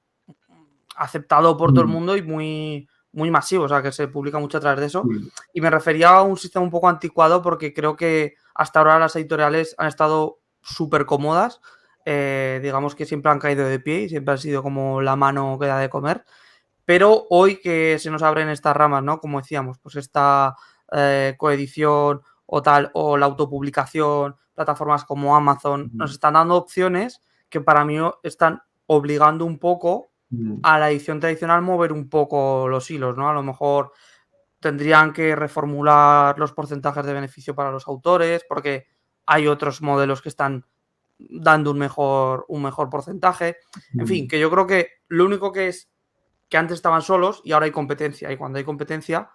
aceptado por todo el mundo y muy masivo, o sea que se publica mucho a través de eso. Sí. Y me refería a un sistema un poco anticuado porque creo que hasta ahora las editoriales han estado súper cómodas, digamos que siempre han caído de pie y siempre han sido como la mano que da de comer. Pero hoy que se nos abren estas ramas, ¿no? Como decíamos, pues esta coedición o tal, o la autopublicación, plataformas como Amazon, nos están dando opciones que para mí están obligando un poco a la edición tradicional mover un poco los hilos, ¿no? A lo mejor tendrían que reformular los porcentajes de beneficio para los autores, porque hay otros modelos que están dando un mejor porcentaje. En fin, que yo creo que lo único que es que antes estaban solos y ahora hay competencia. Y cuando hay competencia,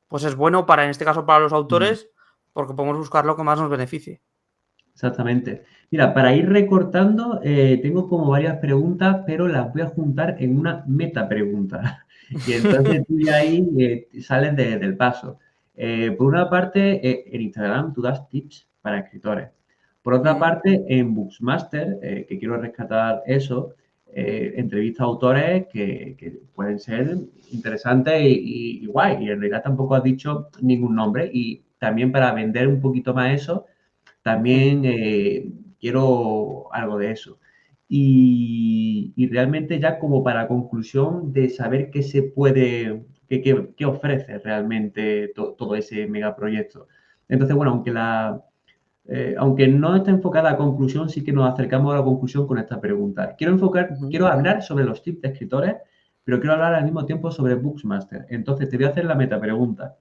pues es bueno para, en este caso, para los autores, porque podemos buscar lo que más nos beneficie. Exactamente. Mira, para ir recortando, tengo como varias preguntas, pero las voy a juntar en una meta pregunta. Y entonces tú ya ahí sales del paso. Por una parte, en Instagram tú das tips para escritores. Por otra parte, en Booksmaster, que quiero rescatar eso, entrevista a autores que pueden ser interesantes y guay. Y en realidad tampoco has dicho ningún nombre. Y también para vender un poquito más eso, también quiero algo de eso. Y realmente ya como para conclusión de saber qué se puede, qué ofrece realmente todo ese megaproyecto. Entonces, bueno, aunque no está enfocada a conclusión, sí que nos acercamos a la conclusión con esta pregunta. Quiero hablar sobre los tips de escritores, pero quiero hablar al mismo tiempo sobre Booksmaster. Entonces, te voy a hacer la meta pregunta.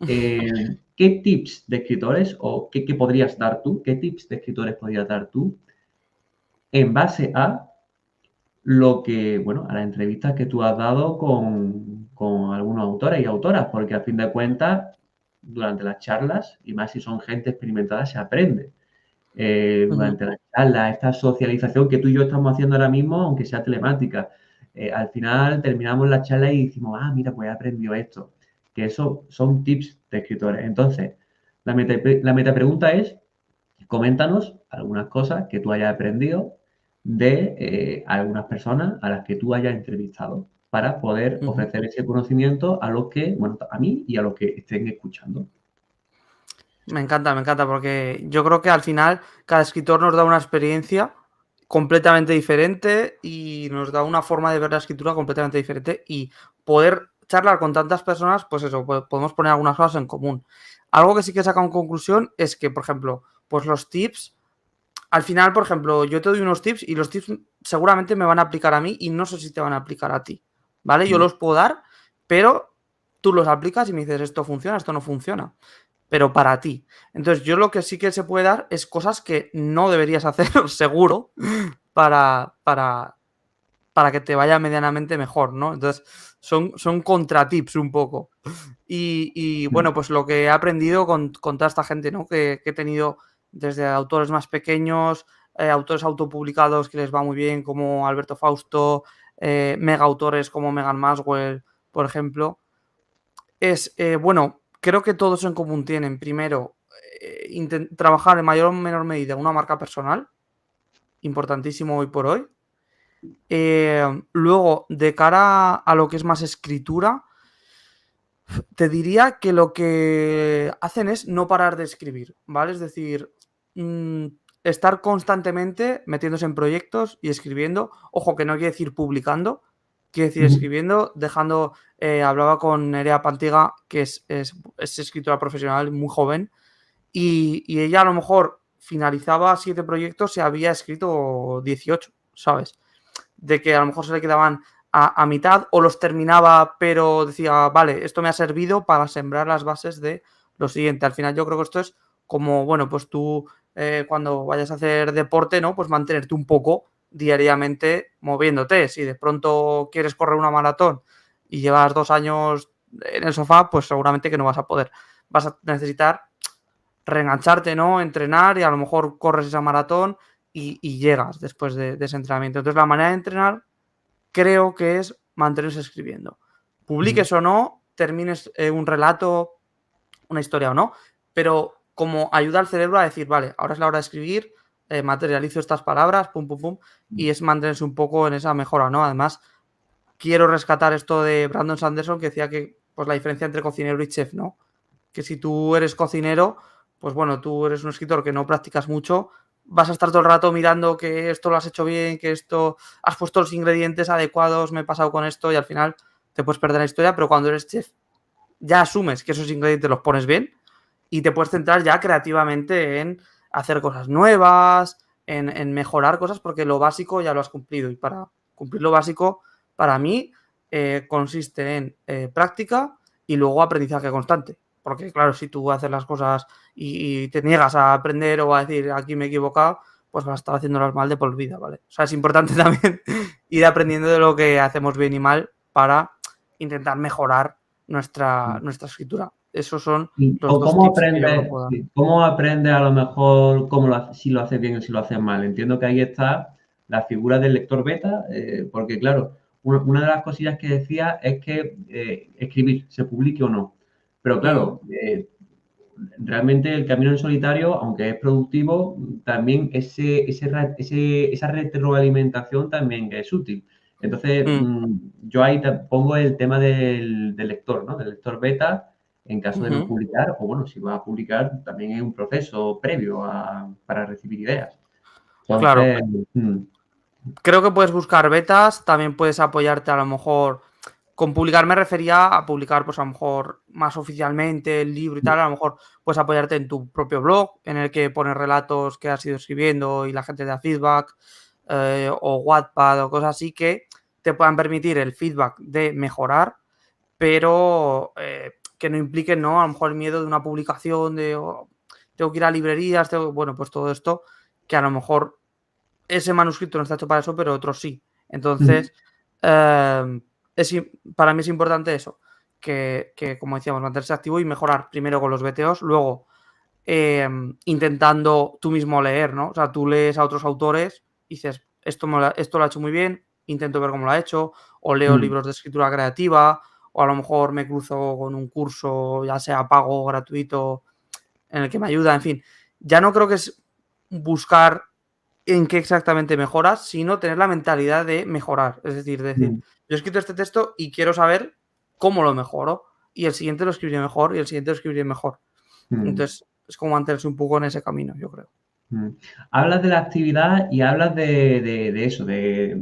¿Qué tips de escritores o qué podrías dar tú? ¿Qué tips de escritores podrías dar tú en base a lo que, bueno, a las entrevistas que tú has dado con algunos autores y autoras? Porque a fin de cuentas, durante las charlas, y más si son gente experimentada, se aprende. Durante las charlas, esta socialización que tú y yo estamos haciendo ahora mismo, aunque sea telemática, al final terminamos la charla y decimos, mira, pues he aprendido esto. Que eso son tips de escritores. Entonces, la meta pregunta es, coméntanos algunas cosas que tú hayas aprendido de algunas personas a las que tú hayas entrevistado para poder ofrecer ese conocimiento a los que, bueno, a mí y a los que estén escuchando. Me encanta, porque yo creo que al final cada escritor nos da una experiencia completamente diferente y nos da una forma de ver la escritura completamente diferente y poder charlar con tantas personas, pues eso, podemos poner algunas cosas en común. Algo que sí que saca en conclusión es que, por ejemplo, pues los tips al final, por ejemplo, yo te doy unos tips y los tips seguramente me van a aplicar a mí y no sé si te van a aplicar a ti, ¿vale? Yo los puedo dar, pero tú los aplicas y me dices, esto funciona, esto no funciona, pero para ti. Entonces, yo lo que sí que se puede dar es cosas que no deberías hacer, seguro, para que te vaya medianamente mejor, ¿no? Entonces, son contratips un poco. Y bueno, pues lo que he aprendido con toda esta gente, ¿no? Que he tenido desde autores más pequeños, autores autopublicados que les va muy bien, como Alberto Fausto, mega autores como Megan Maswell, por ejemplo, es, bueno, creo que todos en común tienen, primero, trabajar en mayor o menor medida una marca personal, importantísimo hoy por hoy. Luego, de cara a lo que es más escritura, te diría que lo que hacen es no parar de escribir, ¿vale? Es decir, estar constantemente metiéndose en proyectos y escribiendo. Ojo, que no quiere decir publicando, quiere decir escribiendo, dejando... hablaba con Nerea Pantiga, que es escritora profesional, muy joven, y ella a lo mejor finalizaba 7 proyectos y había escrito 18, ¿sabes? De que a lo mejor se le quedaban a mitad o los terminaba, pero decía, vale, esto me ha servido para sembrar las bases de lo siguiente. Al final yo creo que esto es como, bueno, pues tú cuando vayas a hacer deporte, ¿no? Pues mantenerte un poco diariamente moviéndote. Si de pronto quieres correr una maratón y llevas 2 años en el sofá, pues seguramente que no vas a poder. Vas a necesitar reengancharte, ¿no? Entrenar y a lo mejor corres esa maratón y llegas después de ese entrenamiento. Entonces la manera de entrenar creo que es mantenerse escribiendo. Publiques o no, termines un relato, una historia o no, pero como ayuda al cerebro a decir, vale, ahora es la hora de escribir, materializo estas palabras, pum, pum, pum, y es mantenerse un poco en esa mejora, ¿no? Además, quiero rescatar esto de Brandon Sanderson, que decía que pues la diferencia entre cocinero y chef, ¿no? Que si tú eres cocinero, pues bueno, tú eres un escritor que no practicas mucho, vas a estar todo el rato mirando que esto lo has hecho bien, que esto has puesto los ingredientes adecuados, me he pasado con esto y al final te puedes perder la historia, pero cuando eres chef ya asumes que esos ingredientes los pones bien y te puedes centrar ya creativamente en hacer cosas nuevas, en mejorar cosas, porque lo básico ya lo has cumplido y para cumplir lo básico, para mí, consiste en práctica y luego aprendizaje constante. Porque claro, si tú haces las cosas y te niegas a aprender o a decir aquí me he equivocado, pues vas a estar haciéndolas mal de por vida, ¿vale? O sea, es importante también ir aprendiendo de lo que hacemos bien y mal para intentar mejorar nuestra escritura. Esos son los ¿O dos cómo tips que yo creo que aprendes, puedo dar. sí, cómo aprendes a lo mejor si lo haces bien o si lo haces mal? Entiendo que ahí está la figura del lector beta, porque claro, una de las cosillas que decía es que escribir, se publique o no. Pero claro, realmente el camino en solitario, aunque es productivo, también esa retroalimentación también es útil. Entonces, yo ahí pongo el tema del lector, ¿no? Del lector beta, en caso de no publicar, o bueno, si va a publicar, también hay un proceso previo para recibir ideas. Claro, Entonces, creo que puedes buscar betas, también puedes apoyarte a lo mejor. Con publicar me refería a publicar, pues a lo mejor más oficialmente el libro y tal, a lo mejor puedes apoyarte en tu propio blog, en el que pones relatos que has ido escribiendo y la gente te da feedback, o Wattpad o cosas así que te puedan permitir el feedback de mejorar, pero que no impliquen, ¿no? A lo mejor el miedo de una publicación, de tengo que ir a librerías, bueno, pues todo esto, que a lo mejor ese manuscrito no está hecho para eso, pero otros sí. Entonces, eh, para mí es importante eso, que, como decíamos, mantenerse activo y mejorar primero con los BTOs, luego intentando tú mismo leer, ¿no? O sea, tú lees a otros autores y dices, esto lo ha hecho muy bien, intento ver cómo lo ha hecho, o leo libros de escritura creativa, o a lo mejor me cruzo con un curso, ya sea pago o gratuito, en el que me ayuda, en fin. Ya no creo que es buscar en qué exactamente mejoras, sino tener la mentalidad de mejorar. Es decir, yo he escrito este texto y quiero saber cómo lo mejoro. Y el siguiente lo escribiré mejor y el siguiente lo escribiré mejor. Entonces, es como mantenerse un poco en ese camino, yo creo. Hablas de la actividad y hablas de eso, de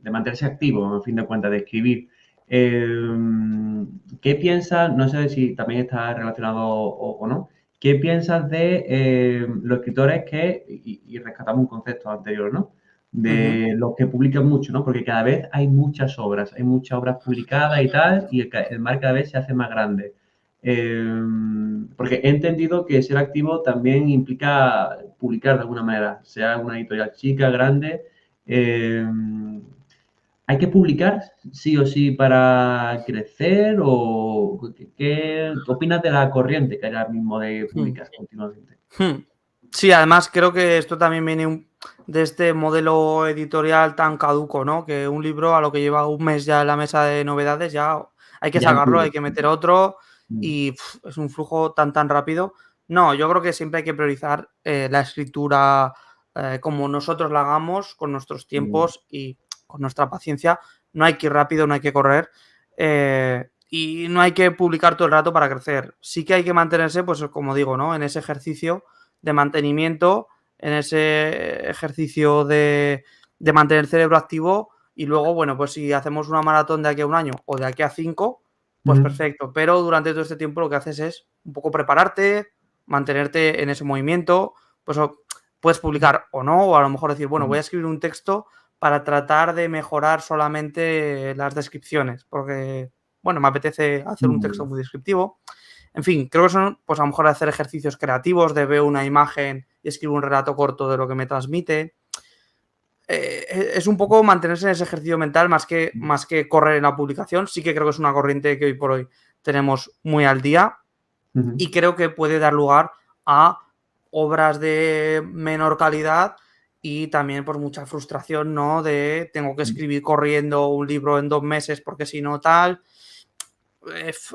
mantenerse activo, a fin de cuentas, de escribir. ¿Qué piensas? No sé si también está relacionado o no. ¿qué piensas de los escritores y rescatamos un concepto anterior, ¿no? De los que publican mucho, ¿no? Porque cada vez hay muchas obras publicadas y tal, y el mar cada vez se hace más grande. Porque he entendido que ser activo también implica publicar de alguna manera, sea una editorial chica, grande. eh, ¿Hay que publicar sí o sí para crecer? ¿O qué opinas de la corriente que hay ahora mismo de publicar continuamente? Sí, además creo que esto también viene de este modelo editorial tan caduco, ¿no? Que un libro a lo que lleva un mes ya en la mesa de novedades, ya hay que Ya sacarlo, entiendo. hay que meter otro Mm, y es un flujo tan rápido. No, yo creo que siempre hay que priorizar la escritura como nosotros la hagamos, con nuestros mm, tiempos y con nuestra paciencia. No hay que ir rápido, no hay que correr. Y no hay que publicar todo el rato para crecer. Sí que hay que mantenerse, pues como digo, ¿no? En ese ejercicio de mantenimiento, en ese ejercicio de mantener el cerebro activo y luego, bueno, pues si hacemos una maratón de aquí a un año o de aquí a 5, pues ujú, perfecto. Pero durante todo este tiempo lo que haces es un poco prepararte, mantenerte en ese movimiento, pues puedes publicar o no, o a lo mejor decir, bueno, voy ujú, a escribir un texto para tratar de mejorar solamente las descripciones, porque, bueno, me apetece hacer un texto mm, muy descriptivo. En fin, creo que son, pues a lo mejor hacer ejercicios creativos, de ver una imagen y escribir un relato corto de lo que me transmite. Es un poco mantenerse en ese ejercicio mental más que correr en la publicación. Sí que creo que es una corriente que hoy por hoy tenemos muy al día ujú, y creo que puede dar lugar a obras de menor calidad y también por mucha frustración, ¿no? De tengo que ujú, escribir corriendo un libro en 2 meses porque si no tal.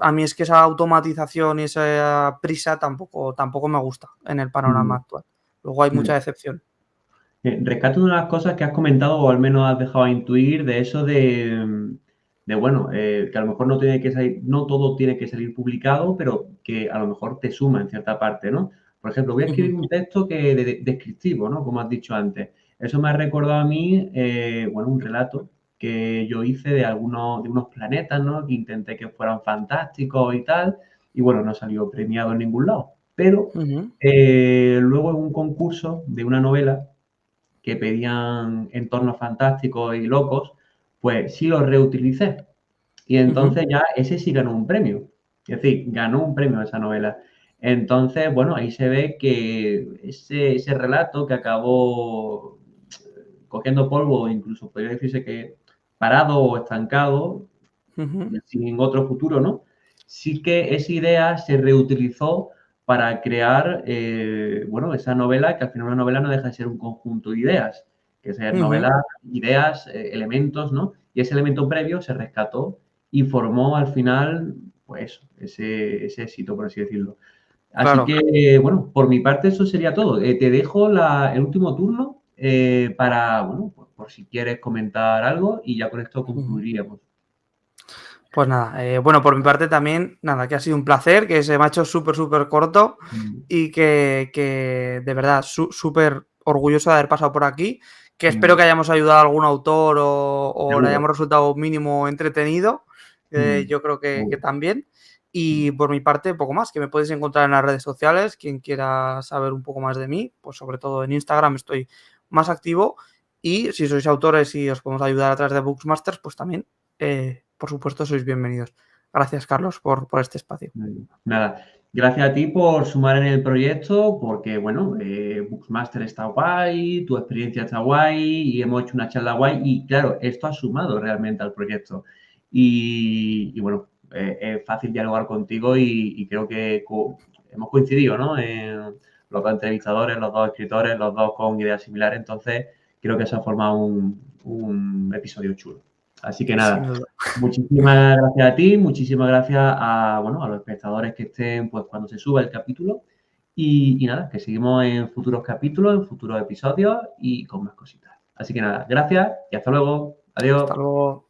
A mí es que esa automatización y esa prisa tampoco me gusta en el panorama ujú, actual. Luego hay ujú. mucha decepción. Rescato una de las cosas que has comentado, o al menos has dejado a intuir, de eso de bueno, que a lo mejor no tiene que salir, no todo tiene que salir publicado, pero que a lo mejor te suma en cierta parte, ¿no? Por ejemplo, voy a escribir Ujú, un texto descriptivo, ¿no? Como has dicho antes. Eso me ha recordado a mí, bueno, un relato que yo hice de unos planetas, ¿no? Que intenté que fueran fantásticos y tal, y bueno, no salió premiado en ningún lado. Pero ujú, luego en un concurso de una novela que pedían entornos fantásticos y locos, pues sí los reutilicé. Y ujú, entonces ya ese sí ganó un premio. Es decir, ganó un premio esa novela. Entonces, bueno, ahí se ve que ese relato que acabó cogiendo polvo, incluso podría decirse que parado o estancado, ujú, sin otro futuro, ¿no? Sí que esa idea se reutilizó para crear, bueno, esa novela, que al final una novela no deja de ser un conjunto de ideas, que es ujú. novela, ideas, elementos, ¿no? Y ese elemento previo se rescató y formó al final, pues, ese éxito, por así decirlo. Así Claro. que, bueno, por mi parte eso sería todo. Te dejo el último turno para, bueno, por si quieres comentar algo y ya con esto Ujú. concluiríamos. Pues nada, bueno, por mi parte también, nada, que ha sido un placer, que se me ha hecho súper corto Mm, y que de verdad súper orgulloso de haber pasado por aquí, que espero mm. que hayamos ayudado a algún autor o le Seguro. hayamos resultado mínimo entretenido, Mm, yo creo que seguro. también. Y Mm, por mi parte, poco más, que me podéis encontrar en las redes sociales, quien quiera saber un poco más de mí, pues sobre todo en Instagram estoy más activo y si sois autores y os podemos ayudar a través de Booksmasters, pues también por supuesto, sois bienvenidos. Gracias, Carlos, por este espacio. Nada, gracias a ti por sumar en el proyecto, porque bueno, Bookmaster está guay, tu experiencia está guay y hemos hecho una charla guay y claro, esto ha sumado realmente al proyecto. Y bueno, es fácil dialogar contigo y creo que hemos coincidido, ¿no? En los dos entrevistadores, los dos escritores, los dos con ideas similares, entonces creo que se ha formado un episodio chulo. Así que Sin nada, duda. muchísimas gracias a ti, muchísimas gracias a, bueno, a los espectadores que estén pues cuando se suba el capítulo y nada, que seguimos en futuros capítulos, en futuros episodios y con más cositas. Así que nada, gracias y hasta luego. Hasta Adiós. luego.